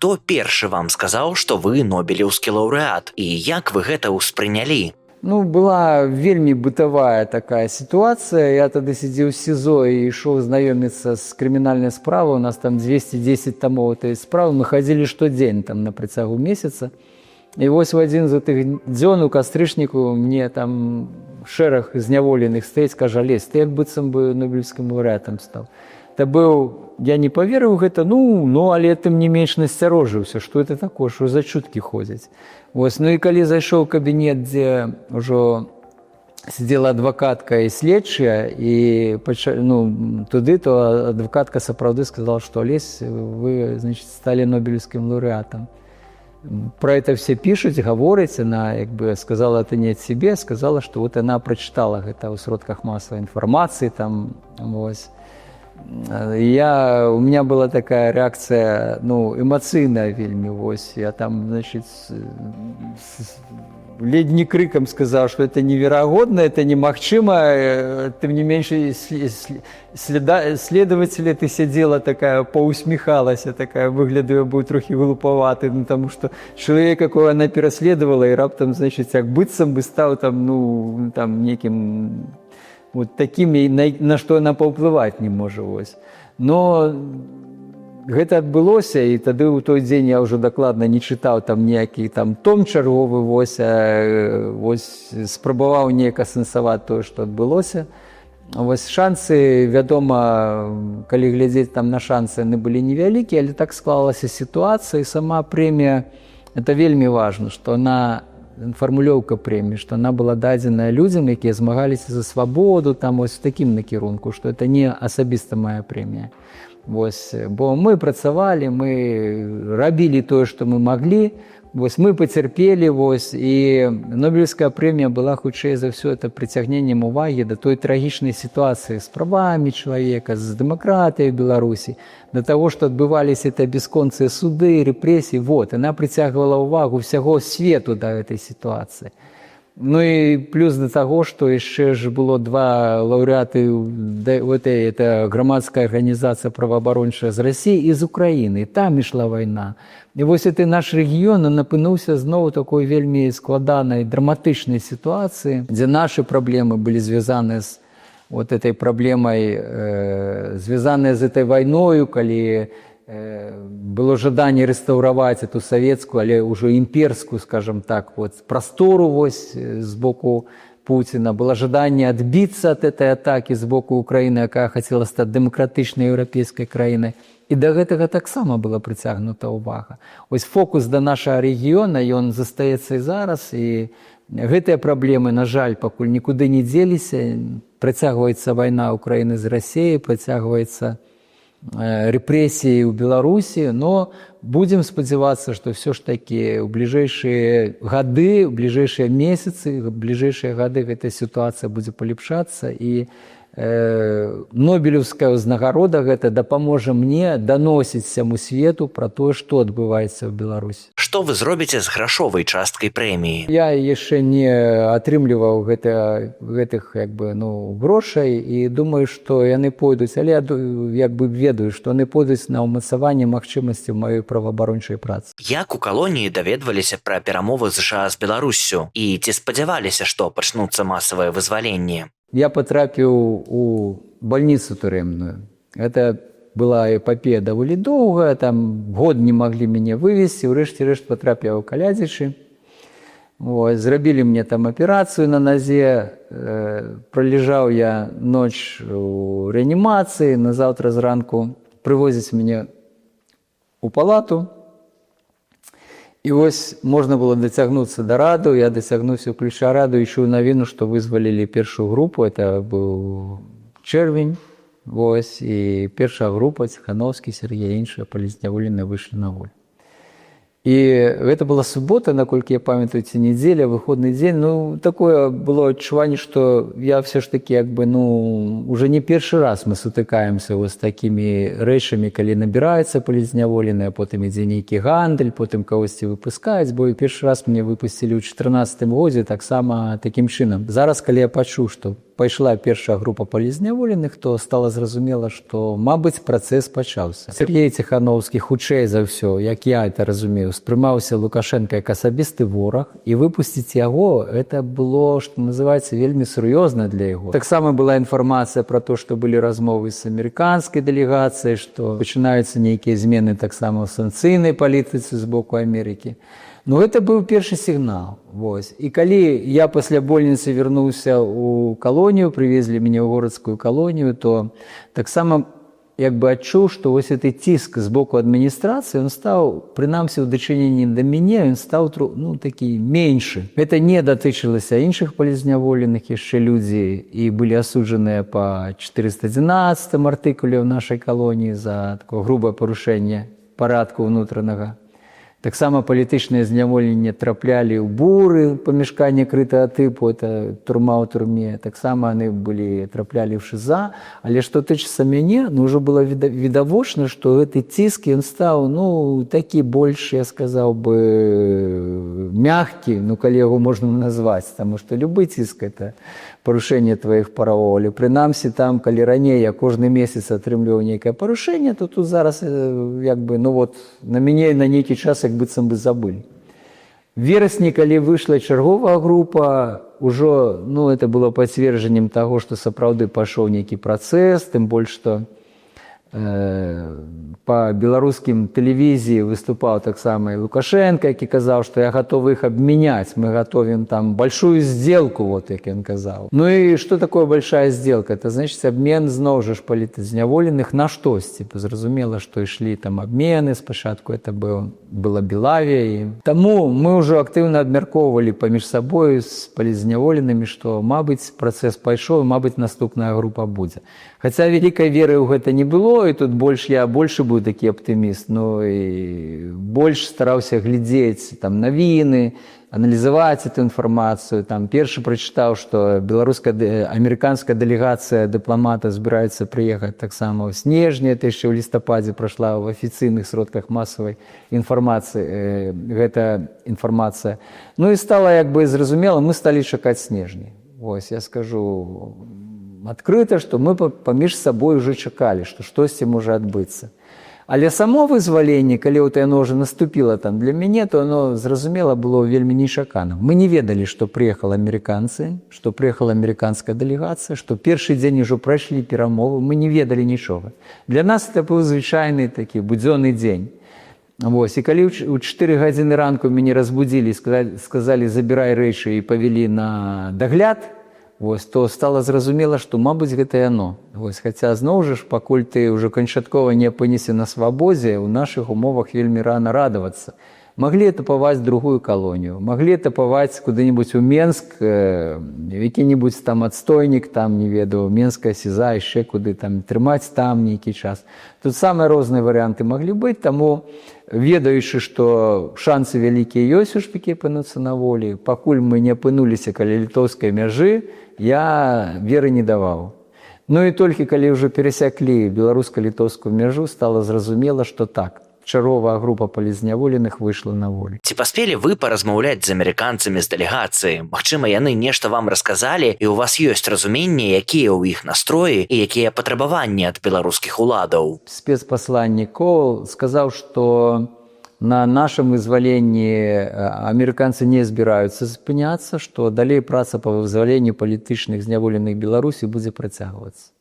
хто першы вам сказаў, што вы нобелеўскі лаўрэат, і як вы гэта ўспрынялі? Ну, была вельмі бытавая такая ситуация. Я тогда сидел в СИЗО и шел знакомиться с криминальной справой. У нас там 210 томов этой справы. Мы ходили штодень там на працягу месяца. И вот в один из этих дзён у кастрычніку мне там шэраг зняволеных стаіць, кажа: Олесь, ты як быццам бы нобелевскім лаўрэатам стаў. Это был, я не поверыў гэта, але тым не менш насцярожыўся, што это такое, што за чуткі ходзяць. Вось, ну і калі зайшоў у кабінет, дзе ўжо сидзела адвакатка і следчая, і туды, то адвакатка сапраўды сказала, што Олесь, вы, значит, сталі нобелевскім лаўрэатам. Про это все пишут, говорят, она сказала это не от себя, сказала, что вот она прочитала это в сродках массовой информации, там, вот. У меня была такая реакция, эмоційна вельмі, ось, я там, значит, ледь не криком сказал, что это невероятно, это немагчыма, тем не меньше следователь ты сидела такая, поусмехалась, такая, выглядывая, был трохи глуповатый, потому что человек, какого она переследовала, и раптом, значит, як быццам бы стал там неким вот таким, на что она паўплываць не можа, ось. Но гэта адбылося, і тады ў той дзень я ўжо дакладна не чытаў там ніякі там том чарговы, вось спрабаваў неяк асэнсаваць тое, што адбылося. Вось шансы, вядома, калі глядзець там на шансы, яны былі невялікія, але так склалася сітуацыя, і сама прэмія, это вельмі важна, што она, фармулёўка прэміі, што она была дадзеная людзям, якія змагаліся за свабоду, там вось в такім накірунку, што это не асабіста мая прэмія. Вось, бо мы працавалі, мы рабілі тое, што мы маглі, вось, мы пацярпелі, вось, і Нобелевская прэмія была хутчэй за ўсё это прыцягненнем увагі да той трагічнай сітуацыі з правамі чалавека, з дэмакратыяй ў Беларусі, да таго, што адбываліся это бясконцыя суды, рэпрэсіі, вот, яна прыцягвала ўвагу ўсяго свету да гэтай сітуацыі. Ну і плюс до таго, што яшчэ ж было два лаўрэаты, это грамадская арганізацыя праваабарончая з Расіі і з Украіны, там ішла вайна. І вось гэты наш рэгіён апынуўся зноў такой вельмі складанай, драматычнай сітуацыі, дзе нашы праблемы былі звязаны з вот этой праблемай, звязаныя з этой вайною, калі было жаданне рэстаўраваць эту савецкую, але ўжо імперскую, скажем так, вот, прастору вось з боку Пуціна, было жаданне адбіцца ад этой атакі з боку Украіны, якая хацела стаць дэмакратычнай еўрапейскай краінай. І да гэтага таксама была прыцягнута ўвага. Ось фокус да нашага рэгіёна, ён застаецца і зараз, і гэтыя праблемы, на жаль, пакуль нікуды не дзеліся, працягваецца вайна Украіны з Расіяй, працягваецца рэпрэсіі ў Беларусі, но будзем спадзявацца, што ўсё ж такі ў бліжэйшыя гады, ў бліжэйшыя месяцы, ў бліжэйшыя гады гэта сітуацыя будзе палепшацца, і нобелеўская ўзнагарода гэта дапаможа мне даносіць всяму свету пра тое, што адбываецца ў Беларусі. Што вы зробіце з грашовай часткай прэміі? Я яшчэ не атрымліваў гэтых грошай, і думаю, што яны пойдуць, але я ведаю, што яны пойдуць на ўмацаванне магчымасцяў маёй праваабарончай працы. Як у калоніі даведваліся пра перамовы ЗША з Беларуссю? І ці спадзяваліся, што пачнуцца масавае вызваленне? Я потрапіў у больніцу турэмную. Это была эпопея даволі доўгая, там год не маглі мяне вывезці, урэшце рэшт потрапіў у Калядзічы. Зрабілі мне там аперацыю на назе, пролежаў я ноч у рэанімацыі, на заўтра зранку прывозяць мяне у палату. І вось можна было дацягнуцца да раду, я дацягнуўся ў ключа раду, ішоў навіну, што вызвалілі першую групу, это быў чэрвень, вось, і першая група, Ціхановскі, Сергей, іншыя палізняволеныя выйшлі на волю. І гэта была субота, наколькі я памятаю, ці нядзеля, выходны дзень. Такое было адчуванне, што я все ж таки, уже не першы раз мы сутыкаемся з такімі рэчамі, калі набіраюцца палізняволеныя, потым ідзе нейкі гандаль, потым кагосьці выпускаюць, бо першы раз мне выпусцілі ў 2014 годзе таксама такім чынам. Зараз, калі я пачуў, што пайшла першая група палізняволеных, то стала зразумела, што, мабыць, працэс пачаўся. Сергей Ціхановскі, хутчэй за ўсё, як я это разумею, спрымаўся Лукашенко як асабісты вораг, і выпусціць яго, это было, што называецца, вельмі сур'ёзна для яго. Таксама была інфармацыя пра то, што былі размовы з амерыканскай дэлегацыяй, што пачынаюцца нейкія змены таксама ў санкцыйнай палітыцы з боку Амерыкі. Ну, гэта быў першы сігнал. Вось. І калі я пасля больніцы вярнуўся ў калонію, прывезлі мяне ў горадскую калонію, то таксама як бы адчуў, што вось гэты ціск з боку адміністрацыі, ён стаў, прынамсі ў дачыненні да мяне, ён стаў такі меншы. Гэта не датычылася іншых палізняволеных, яшчэ людзі і былі асуджаныя па 411 артыкуле ў нашай калоніі за такое грубае парушэнне парадку ўнутранага. Таксама палітычныя зняволенні траплялі ў буры, памяшканне крытага тыпу, это турма ў турме. Таксама яны траплялі ў ШИЗА. Але што тычыцца мяне, ўжо было відавочна, што гэты ціск, ён стаў, такі больш, я сказаў бы, мягкі, калі яго можна назваць, таму што любы ціск – это парушэнне тваіх правоў. Але прынамсі там, калі раней я кожны месяц атрымліваў нейкае парушэнне, то тут зараз як бы, на мяне на нейкі час як быццам бы забылі. Верасні, калі выйшла чарговая група, ужо, это было пацверджаннем таго, што сапраўды пайшоў нейкі працэс, тым больш, што па беларускім тэлевізіі выступаў таксама і Лукашенко, які казаў, што я гатовы іх абмяняць, мы гатовім там большую сделку, як ён казаў. І што такое большая сделка? Это значит абмен зноў жа палізняволеных на штосьці. Зразумела, што ішлі там абмены, спачатку это была Белавія. Таму мы ўжо актыўна абмяркоўвалі паміж сабой з палізняволенымі, што, мабыць, працэс пайшоў, мабыць, наступная група будзе. Хаця вялікай веры ў гэта не было, і тут я больше быў такі аптыміст, і больш стараўся глядзець там навіны, аналізаваць эту інфармацыю. Першы прачытаў, што амерыканская дэлегацыя дыпламата збіраецца прыехаць таксама ў снежні, это яшчэ ў лістападзе прайшла ў афіцыйных сродках масавай інфармацыі гэта інфармацыя. І стала як бы зразумела, мы сталі чакаць снежні. Вось, я скажу адкрыта, што мы паміж сабой уже чакалі, што штосьці можа адбыцца. Але само вызваленне, калі яно ўжо наступіла там для мяне, то оно, зразумела, было вельмі нечаканым. Мы не ведалі, што прыехалі амерыканцы, што прыехала амерыканская дэлегацыя, што першы дзень ужо прайшлі перамовы, мы не ведалі нічога. Для нас это быў звычайны такі будзённы дзень. Вось, і калі ў 4 гадзіны ранку мяне разбудзілі, сказалі, забірай рэчы і павялі на дагляд, то стала зразумела, што, мабыць, гэта яно. Хаця, зноў жа, пакуль ты ўжо канчаткова не апынешся на свабодзе, у нашых умовах вельмі рана радавацца. Маглі этапаваць другую калонію, маглі этапаваць куды-небудзь у Менск, які-небудзь там адстойнік, там, не ведаю, Менская СІЗА, яшчэ куды, там, трымаць там нейкі час. Тут самыя розныя варыянты маглі быць, таму, ведаючы, што шансы вялікія ёсць усё-такі апынуцца на волі, пакуль мы не апынуліся каля літоўскай мяжы, я веры не даваў. І толькі калі ўжо перасяклі беларуска-літоўскую мяжу, стала зразумела, што так, чарговая група палізняволеных выйшла на волю. Ці паспелі вы паразмаўляць з амерыканцамі з дэлегацыі? Магчыма, яны нешта вам расказалі, і ў вас ёсць разуменне, якія ў іх настроі і якія патрабаванні ад беларускіх уладаў? Спецпасланнік Коул сказаў, што на нашым вызваленні амерыканцы не збіраюцца спыняцца, што далей праца па вызваленню палітычных зняволеных Беларусі будзе працягвацца.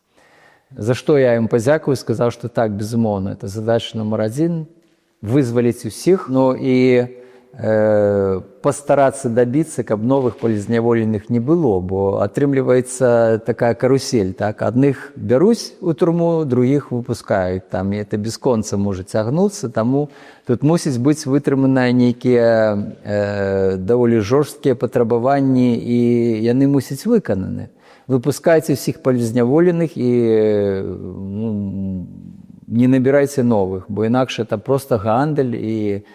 За што я ім падзякую, сказаў, што так, безумоўна, это задача нумар 1 – вызваліць усіх, і пастарацца дабіцца, каб новых палізняволеных не было, бо атрымліваецца такая карусель, так, адных бяруць у турму, другіх выпускаюць, там, і это бесконца можа цягнуцца, таму тут мусіць быць вытрыманыя нейкія даволі жорсткія патрабаванні, і яны мусяць выкананы. Выпускайце ўсіх палізняволеных і не набірайце новых, бо інакш это проста гандаль, і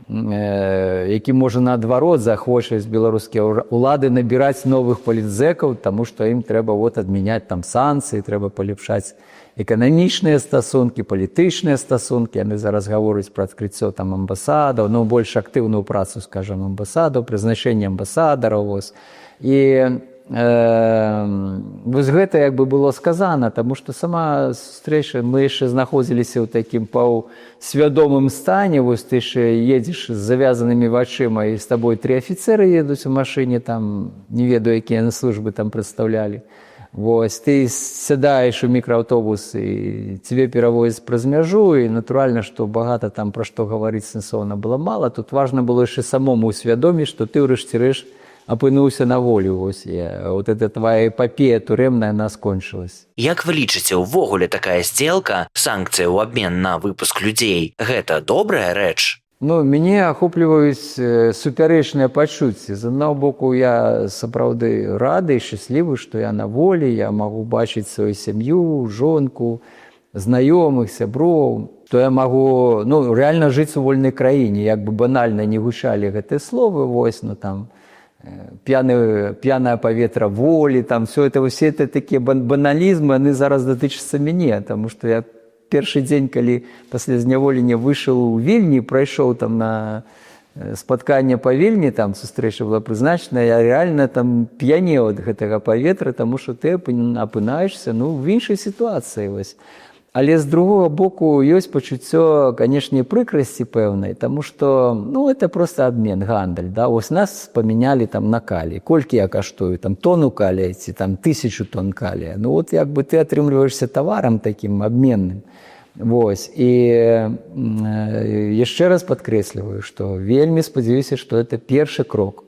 які можа наадварот захочуць беларускія ўлады набіраць новых палітзэкаў, таму што ім трэба адмяняць там санкцыі, трэба палепшаць эканамічныя стасункі, палітычныя стасункі. Яны зараз гавораць пра адкрыццё там амбасадаў, больш актыўную працу, скажам, амбасадаў, прызначэнне амбасадараў. І вось гэта як бы было сказана, таму што сама сустрэча, мы яшчэ знаходзіліся ў такім паўсвядомым стане, вось ты яшчэ едзеш з завязанымі вачыма, і з табой 3 афіцэры едуць у машыне, там, не ведаю, якія на службы там прадстаўлялі. Вось, ты сядаеш у мікрааўтобус, і цябе перавозяць праз мяжу, і натуральна, што багата там пра што гаварыць сэнсоўна было мала. Тут важна было яшчэ самому усвядоміць, што ты ўрэшце рэшт апынуўся на волю. Вось, вот эта твоя эпопея турэмная, она скончылась. Як вы лічыце, увогуле такая здзелка, санкцыя ў абмен на выпуск людзей, гэта добрая рэч? Ну, мяне ахопліваюць супярэчныя пачуцці. З аднаго боку, я сапраўды рады і шчаслівы, што я на волі, я магу бачыць сваю сям'ю, жонку, знаёмых, сяброў, то я магу, ну, рэальна жыць у вольнай краіне, як бы банальна не гучалі гэтыя словы, вось, ну, там, п'янае паветра волі, там, все это такія баналізмы, яны зараз датычацца мяне, таму што я першы дзень, калі пасля зняволення выйшаў у Вільні, прайшоў там на спатканне па Вільні, там сустрэча была прызначана, я рэальна там п'янеў ад гэтага паветра, таму што ты апынаешся, ну, в іншай сітуацыі, вось. Але з другого боку ёсць пачуццё, канешне, прыкрасці пэўнай, таму што, ну, это просто абмен, гандаль, да, вось нас памянялі там на калій. Колькі я каштую, там, тону калія ці там 1000 тонн калія. Ну, от як бы ты атрымліваешся таварам такім абменным. Вось, і яшчэ раз падкрэсліваю, што вельмі спадзяюся, што это першы крок,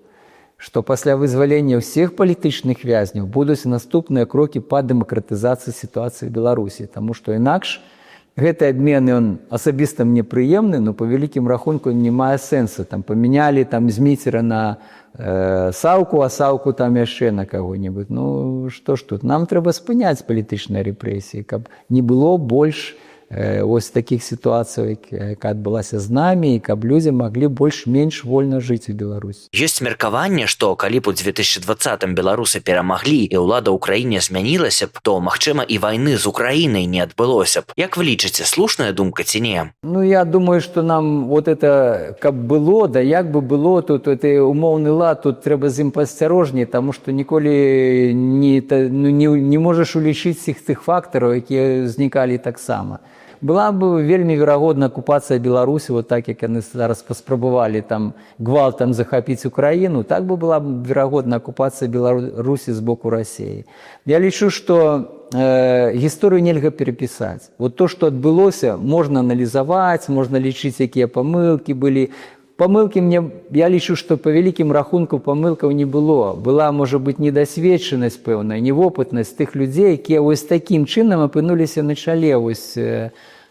што пасля вызвалення ўсіх палітычных вязняў будуць наступныя крокі па дэмакратызацыі сітуацыі ў Беларусі, таму што інакш гэты абмен, ён асабіста мне прыемны, но па вялікім рахунку не мае сэнсу. Там памянялі там Зміцера на Саўку, а Саўку там яшчэ на каго-небудзь. Ну, што ж тут? Нам трэба спыняць палітычныя рэпрэсіі, каб не было больш ось такіх сітуацый, якая адбылася з намі, і каб людзі маглі больш-менш вольна жыць у Беларусі. Ёсць меркаванне, што калі б у 2020-м беларусы перамаглі і ўлада ў краіне змянілася б, то, магчыма, і вайны з Украінай не адбылося б. Як вы лічыце, слушная думка ці не? Ну, я думаю, што нам вот это, каб было, да як бы было, тут это умоўны лад, тут трэба з ім паасцярожней, таму што ніколі не можаш улічыць всіх тых фактараў, якія ўзнікалі таксама. Была бы вельмі верагодна акупацыя Беларусі, вот так, як яны зараз паспрабавалі там гвалтам захапіць Украіну, так бы была б верагодна акупацыя Беларусі з боку Расіі. Я лічу, што гісторыю нельга перапісаць. Вот то, што адбылося, можна аналізаваць, можна лічыць, якія памылкі былі. Памылкі я лічу, што па вялікім рахунку памылкаў не было. Была, можа быць, недасведчанасць пэўная, невопытнасць тых людзей, якія вось такім чынам апынуліся на чале вось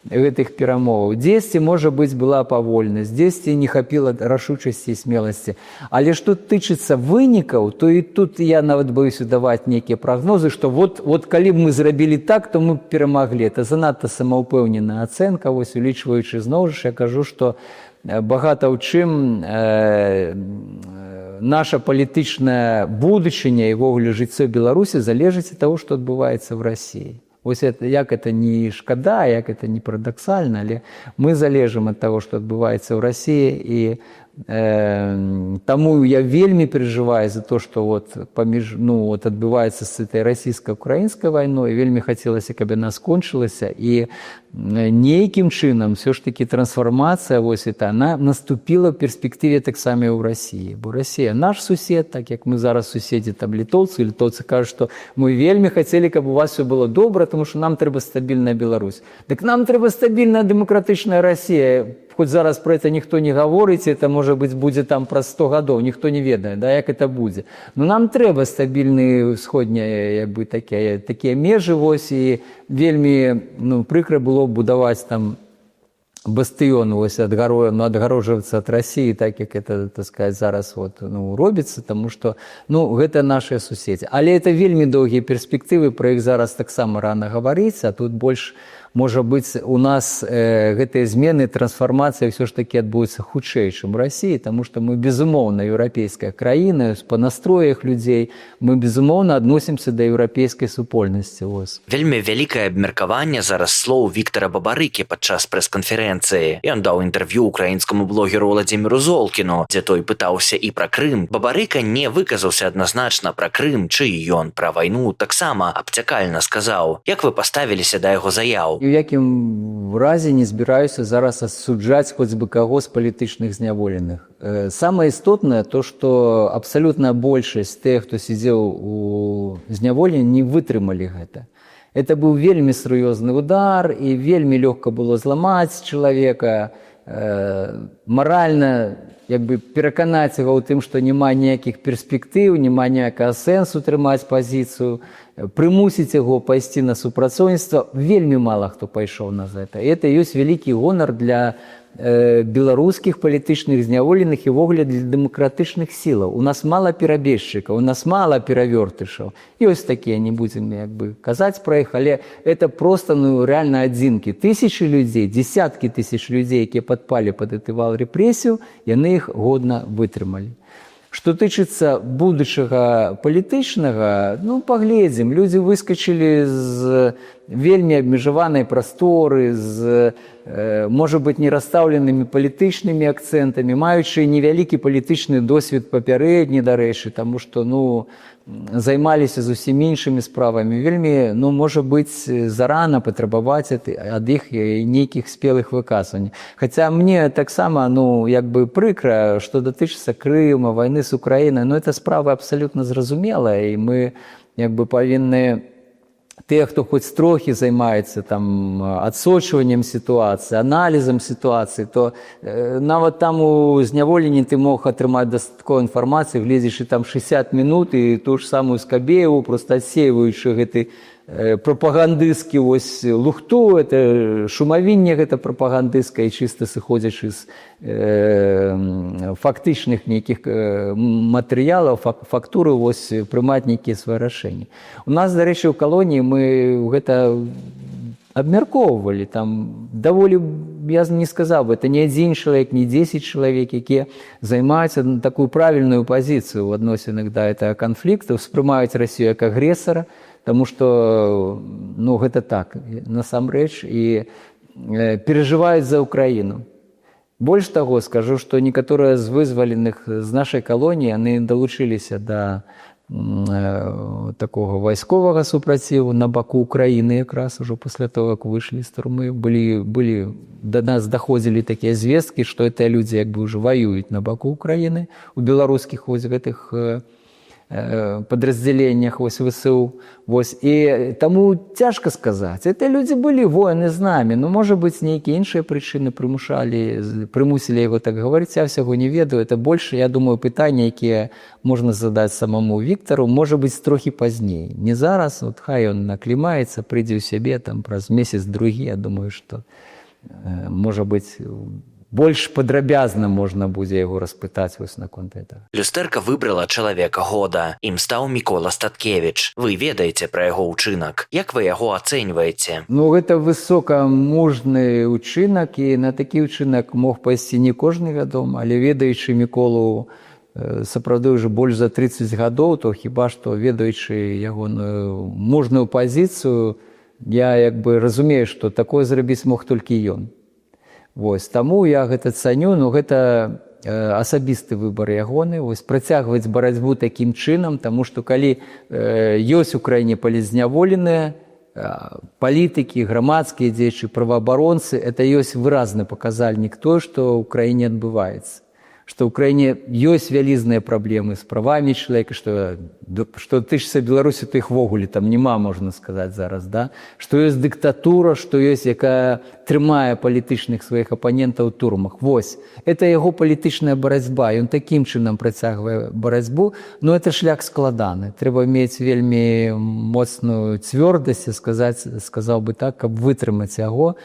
гэтых перамоваў. Дзесьці, можа быць, была павольнасць, дзесьці не хапіла рашучасці і смеласці. Але што тычыцца вынікаў, то і тут я нават боюся даваць нейкія прагнозы, што вот калі б мы зрабілі так, то мы перамаглі. Это занадта самаўпэўненая ацэнка, вось улічваючы зноў жа, я кажу, што багата ў чым наша палітычная будучыня і ввогуле жыццё Беларусі залежыць ад таго, што адбываецца ў Расіі. Вось это, як это не шкада, як это не парадаксальна, але мы залежым ад таго, што адбываецца ў Расіі, і таму я вельмі перажываю за то, што адбываецца з этой расійска-украінскай вайной, вельмі хацелася, каб яна скончылася, і нейкім чынам все ж таки трансфармацыя вось эта, она наступіла ў перспектыве таксама і ў Расіі. Бо Расія наш сусед, так як мы зараз суседзі там літоўцы кажуць, што мы вельмі хацелі, каб у вас все было добра, тому што нам трэба стабільная Беларусь. Дык нам трэба стабільная дэмакратычная Расія. Хоць зараз про это ніхто не гаворыць, это, можа быць, будзе там праз 100 гадоў, ніхто не ведае, да, як это будзе. Но нам трэба стабільныя ўсходнія, як бы, такія межы, вось, і вельмі, прыкра было будаваць там бастыён, вось, адгароджвацца ад Расіі, так як это, так сказать, зараз робіцца, таму што, гэта нашыя суседзі. Але это вельмі доўгія перспектывы, пра іх зараз таксама рана гаварыць, а тут больш можа быць, у нас гэтыя змены, трансфармацыя ўсё ж такі адбудуцца хутчэй, чым у Расіі, таму што мы, безумоўна, еўрапейская краіна, па настроях людзей, мы, безумоўна, адносімся да еўрапейскай супольнасці. Вельмі вялікае абмеркаванне зараз слоў Віктара Бабарыкі падчас прэс-канферэнцыі. Ён даў інтэрв'ю украінскаму блогеру Владзіміру Золкіну, дзе той пытаўся і пра Крым. Бабарыка не выказаўся адназначна пра Крым, чый ён пра вайну таксама абцякальна сказаў. Як вы паставіліся да яго заяў? У якім разе не збіраюся зараз асуджаць хоць бы каго з палітычных зняволеных. Самае істотнае то, што абсалютная большасць тых, хто сидзеў у зняволенні, не вытрымалі гэта. Это быў вельмі сур'ёзны удар, і вельмі лёгка было зламаць чалавека, маральна пераканаць яго ў тым, што няма ніякіх перспектыў, няма ніякага сэнсу трымаць пазіцыю, прымусіць яго пайсці на супрацоўніцтва. Вельмі мала хто пайшоў на гэта. І это ёсць вялікі гонар для беларускіх палітычных зняволеных і ввогуле для дэмакратычных сілаў. У нас мала перабежчыкаў, у нас мала перавёртышаў. Ёсць такія, не будзем казаць пра іх, але это проста рэальна адзінкі. Тысячы людзей, дзесяткі тысяч людзей, якія падпалі пад гэты вал рэпрэсіяў, яны іх годна вытрымалі. Што тычыцца будучага палітычнага, паглядзім. Людзі выскачылі з вельмі абмежаванай прасторы, з, можа быць, нерастаўленымі палітычнымі акцэнтамі, маючы невялікі палітычны досвед папярэдні, дарэчы, таму што, займаліся зусім іншымі справамі. Вельмі, можа быць, зарана патрабаваць ад іх нейкіх спелых выказванняў. Хаця мне таксама, прыкра, што датычыцца Крыма, вайны з Украінай, это справа абсалютна зразумелая, і мы павінны тыя, хто хоць трохі займаецца адсочваннем сітуацыі, аналізам сітуацыі, то нават там у зняволенні ты мог атрымаць дастатковую інфармацыю, гледзячы 60 мінут, і ту ж самую Скабееву, проста адсейваючы гэты прапагандысцкі лухту, это шумавінне гэта прапагандысцкае, чыста сыходзячы з фактычных нейкіх матэрыялаў, фактуры прымаць нейкія свае рашэнні. У нас, дарэчы, у калоніі мы гэта абмяркоўвалі. Там даволі, я не сказаў бы, это не адзін чалавек, не 10 чалавек, якія займаюцца такую правільную пазіцыю ў адносінах да гэтага канфлікту, успрымаюць Расію як агрэсара, таму што, гэта так, насамрэч, і перажываюць за Украіну. Больш таго, скажу, што некаторыя з вызваленых з нашай калоніі, яны далучыліся да такога вайсковага супраціву на баку Украіны якраз ужо пасля того, як выйшлі з турмы. Да нас даходзілі такія звесткі, што гэтыя людзі ўжо ваююць на баку Украіны у беларускіх гэтых падраздзяленнях ВСУ. І таму цяжка сказаць. Это людзі былі воіны з намі, можа быць, нейкія іншыя прычыны прымусілі яго так гаварыць, я ўсяго не ведаю. Это больш, я думаю, пытанні, якія можна задаць самому Віктару, можа быць, трохі пазней. Не зараз, хай ён наклімаецца, прыйдзе ў сябе праз месяц-другі, я думаю, што, можа быць, больш падрабязна можна будзе яго распытаць наконт этого. Люстэрка выбрала чалавека года. Ім стаў Мікола Статкевіч. Вы ведаеце пра яго ўчынак. Як вы яго ацэньваеце? Гэта высокамужны ўчынак, і на такі ўчынак мог пайсці не кожны, вядома, але ведаючы Міколу сапраўды ўжо больш за 30 гадоў, то хіба што ведаючы ягоную мужную пазіцыю, я разумею, што такое зрабіць мог толькі ён. Таму я гэта цаню, гэта асабісты выбар ягоны, працягваць барацьбу такім чынам, таму што калі ёсць у краіне палітзняволеныя, палітыкі, грамадскія дзеячы, праваабаронцы, это ёсць выразны паказальнік той, што ў краіне адбываецца. Што ў краіне ёсць вялізныя праблемы з правамі чалавека, што тычыцца Беларусі, то іх ввогуле там няма, можна сказаць зараз, што ёсць дыктатура, што ёсць, якая трымае палітычных сваіх апанентаў у турмах. Это яго палітычная барацьба, ён такім чынам працягвае барацьбу, это шлях складаны. Трэба мець вельмі моцную цвёрдасць, сказаў бы так, каб вытрымаць яго.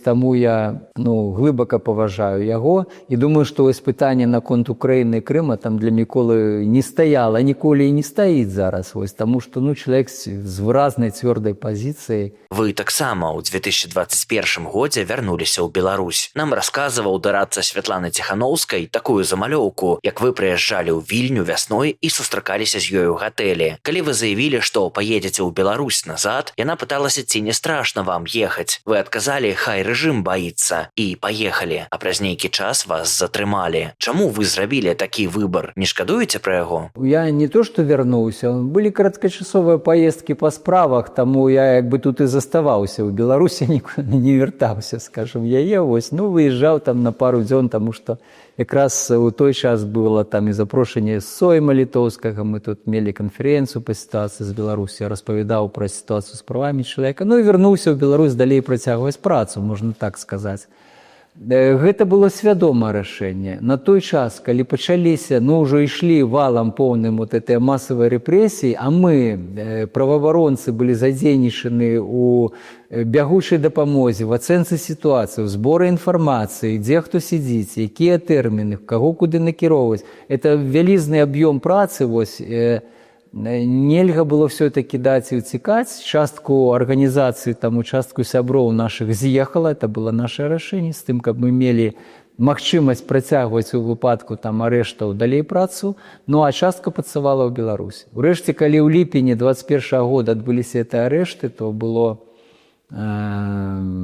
Таму я глыбака паважаю яго і думаю, што пытанне пытанне наконт Украіны і Крыма там для Міколы не стаяла, ніколі і не стаіць зараз, вось, таму што чалавек з выразнай цвёрдай пазіцыяй. Вы таксама ў 2021 годзе вярнуліся ў Беларусь. Нам расказваў дарадца Святланы Ціхановскай такую замалёўку, як вы прыязджалі ў Вільню вясной і сустракаліся з ёй у гатэлі. Калі вы заявілі, што паедзеце ў Беларусь назад, яна пыталася, ці не страшна вам ехаць. Вы адказалі, хай рэжым баіцца, і паехалі, а праз нейкі час вас затрымалі. Чаму вы зрабілі такі выбар? Не шкадуеце пра яго? Я не то, што вярнуўся, былі кароткачасовыя паездкі па справах, таму я як бы тут і заставаўся. У Беларусі нікуды не вяртаўся, скажам, яе, вось, выязджаў там на пару дзён, таму што якраз у той час было там і запрошанне з Сойма літоўскага, мы тут мелі канферэнцыю па сітуацыі з Беларусі, я распавядаў пра сітуацыю з правамі чалавека, і вярнуўся ў Беларусь далей працягваць працу, можна так сказаць. Гэта было свядомае рашэнне. На той час, калі пачаліся, ўжо ішлі валам поўным гэтыя масавыя рэпрэсіі, а мы, праваабаронцы, былі задзейнічаны ў бягучай дапамозе, в ацэнцы сітуацыі, у зборы інфармацыі, дзе хто сядзіць, якія тэрміны, каго куды накіроўваць. Это вялізны аб'ём працы, вось, нельга было все-таки даць і ўцікаць. Частку арганізацыі, там, частку сяброў нашых з'ехала, это было наше рашэнне, з тым, каб мы мелі магчымасць працягваць у выпадку там арэштаў далей працу, а частка працавала ў Беларусі. Урэшце, калі ў ліпені 21 года адбыліся гэтыя арэшты, то было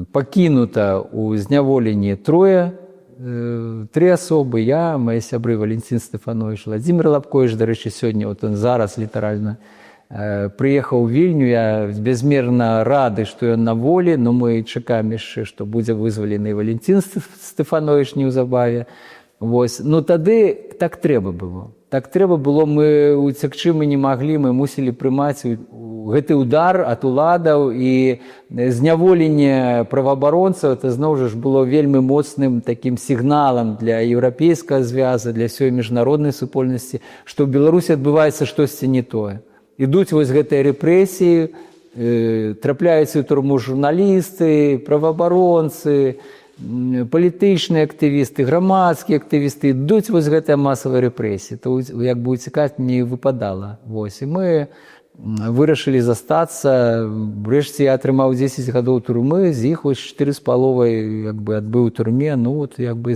пакінута ў зняволенні три асобы, я, мои сябры Валентин Стефанович, Владимир Лапкович, дарэчы, сёння, вот он зараз літаральна прыехаў у Вільню, я безмерна рады, што ён на волі, но мы чакаем яшчэ, што будзе вызвалены Валентин Стефанович неўзабаве. Вось. Тады так трэба было. Так трэба было, мы уцякчы мы не маглі, мы мусілі прымаць гэты удар ад уладаў, і зняволенне праваабаронцаў, это зноў жа было вельмі моцным такім сігналам для еўрапейскага звяза, для ўсёй міжнароднай супольнасці, што ў Беларусі адбываецца штосьці не тое. Ідуць вось гэтыя рэпрэсіі, трапляюцца ў турму журналісты, праваабаронцы, палітычныя актывісты, грамадскія актывісты, ідуць вось гэтыя масавыя рэпрэсіі. То як бы уцікаць не выпадала. Вось. І мы вырашылі застацца. Урэшце я атрымаў 10 гадоў турмы, з іх вось 4,5 як бы адбыў у турме. Як бы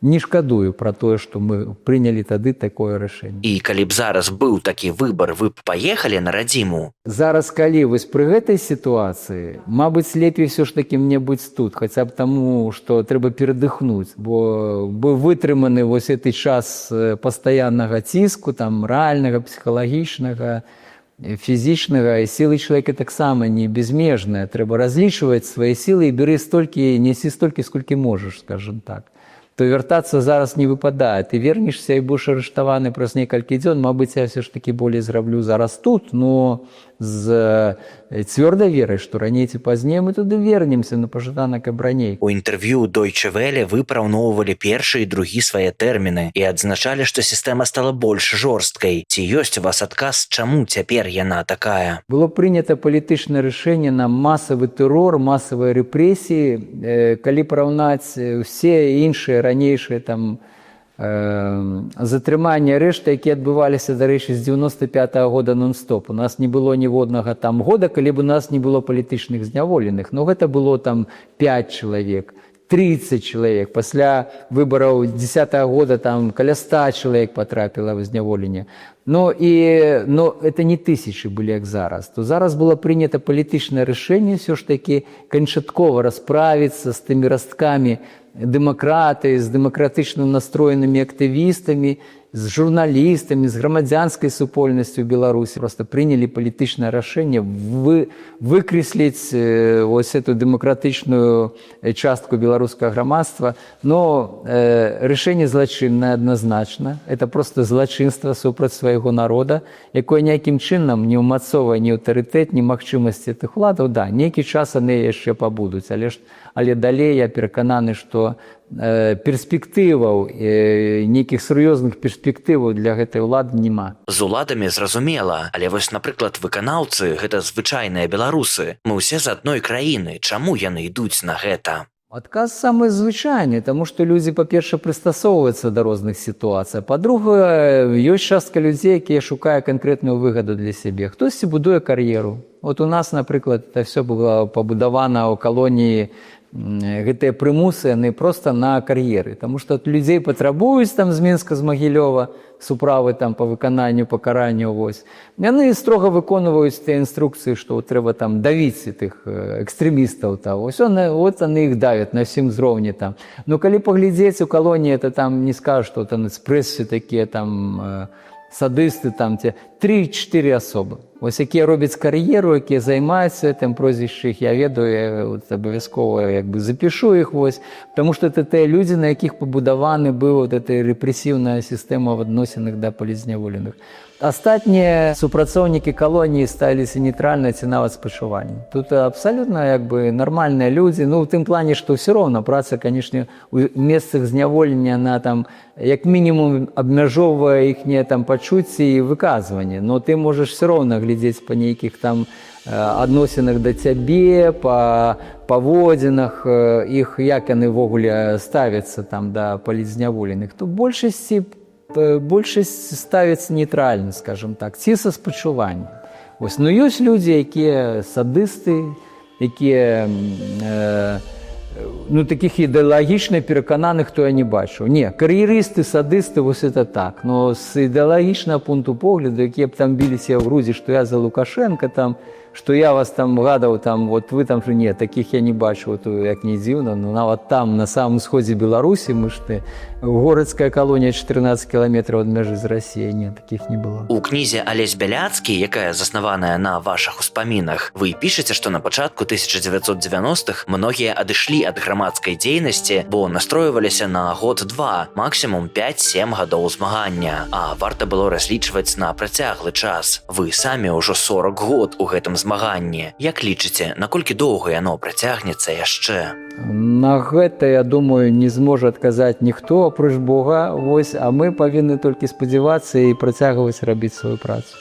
не шкадую пра тое, што мы прынялі тады такое рашэнне. І калі б зараз быў такі выбар, вы б паехалі на радзіму? Зараз, калі вось пры гэтай сітуацыі, мабыць, лепей ўсё ж такі мне быць тут, хаця б таму, што трэба перадыхнуць, бо быў вытрыманы вось гэты час пастаяннага ціску, там, рэальнага, псіхалагічнага, фізічнага, і сілы чалавека таксама не безмежныя. Трэба разлічваць свае сілы і бяры столькі, несі столькі, сколькі можаш, скажам так. То вяртацца зараз не выпадае. Ты вернешся і будзеш арыштаваны праз некалькі дзён, мабыць, я ўсё ж такі болей зраблю зараз тут, з цвёрдай верай, што раней ці пазней мы туды вернемся, пажадана, каб раней. У інтэрв'ю Deutsche Welle вы параўноўвалі першы і другі свае тэрміны і адзначалі, што сістэма стала больш жорсткай. Ці ёсць у вас адказ, чаму цяпер яна такая? Было прынята палітычнае рашэнне на масавы тэрор, масавыя рэпрэсіі. Калі параўнаць усе іншыя ранейшыя там затрымання, рэшты, якія адбываліся, дарэчы, з 95-го года нон-стоп. У нас не было ніводнага там года, калі б у нас не было палітычных зняволеных. Гэта было там 5 чалавек, 30 чалавек. Пасля выбараў 10-го года там каля 100 чалавек патрапіла ў зняволенне. Это не тысячы былі, як зараз. То зараз было прынята палітычнае рашэнне ўсё ж такі канчаткова расправіцца з тымі расткамі дэмакратыі, з дэмакратычна настроенымі актывістамі, з журналістамі, з грамадзянскай супольнасцю ў Беларусі. Проста прынялі палітычнае рашэнне выкрэсліць вось эту дэмакратычную частку беларускага грамадства. Рашэнне злачыннае адназначна. Это проста злачынства супраць свайго народа, якое ніякім чынам не ўмацоўвае ні аўтарытэт, ні магчымасці тых уладаў. Нейкі час яны яшчэ пабудуць, але далей я перакананы, што перспектываў, нейкіх сур'ёзных перспектываў для гэтай улады няма. З уладамі зразумела, але вось, напрыклад, выканаўцы — гэта звычайныя беларусы. Мы ўсе з адной краіны. Чаму яны ідуць на гэта? Адказ самы звычайны, таму што людзі, па-перша, прыстасоўваюцца да розных сітуацый. Па-другае, ёсць частка людзей, якія шукае канкрэтную выгаду для сябе. Хтосьці будуе кар'еру. От у нас, напрыклад, это все было пабудавана ў калоніі, гэтыя прымусы, яны проста на кар'еры. Таму што людзей патрабуюць там з Мінска, з Магілёва, суправы там па выкананню, пакаранню, вось. Яны строга выконваюць тыя інструкцыі, што трэба там давіць тых экстрэмістаў. Вось вот яны іх давят на ўсім узроўні там. Ну калі паглядзець у калоніі, то там не скажу, што там эспрэсы такія там садысты, там те 3-4 асобы. Вось якія робяць кар'еру, якія займаюцца гэтым, прозвішчы іх я ведаю, я абавязкова запішу іх, вось, таму што это тыя людзі, на якіх пабудаваны быў вот эта рэпрэсіўная сістэма в адносінах да палізняволеных. Астатнія супрацоўнікі калоніі сталіся нейтральна ці нават спачуваннем. Тут абсалютна нармальныя людзі, ну, ў тым плане, што ўсё роўна праца, канешне, у месцах зняволення, она там, як мінімум, абмяжоўвае іхнія там пачуцці і выказванні, но ты можаш все роўна глядзець па нейкіх там адносінах да цябе, па паводзінах іх, як яны ўвогуле ставяцца там да палізняволеных, то большасць ставіцца нейтральна, скажем так, ці са спачуваннем. Вось, ну ёсць людзі, якія садысты, якія таких ідэалагічна перакананых, хто я не бачу. Не, кар'ерысты, садысты, вось это так, но з ідэалагічнага пункту погляду, якія б там біліся ў грудзі, што я за Лукашенка там, што я вас там гадаў, там, вот вы там же не, таких я не бачу, вот, як не дзіўна, но нават там, на самым сходзе Беларусі, мы ж городская калонія 14 кіламетраў ад мяжы з Расіяй, не, таких не было. У кнізе Алесь Бяляцкі, якая заснаваная на вашых успамінах, вы пішаце, што на пачатку 1990-х многія адышлі ад грамадскай дзейнасці, бо настройваліся на год-два, максімум 5-7 гадоў змагання, а варта было разлічваць на працяглы час. Вы самі ўжо 40 год у гэтым змаганні. Як лічыце, наколькі доўга яно працягнецца яшчэ? На гэта, я думаю, не зможа адказаць ніхто, апроч Бога, вось, а мы павінны толькі спадзявацца і працягваць рабіць сваю працу.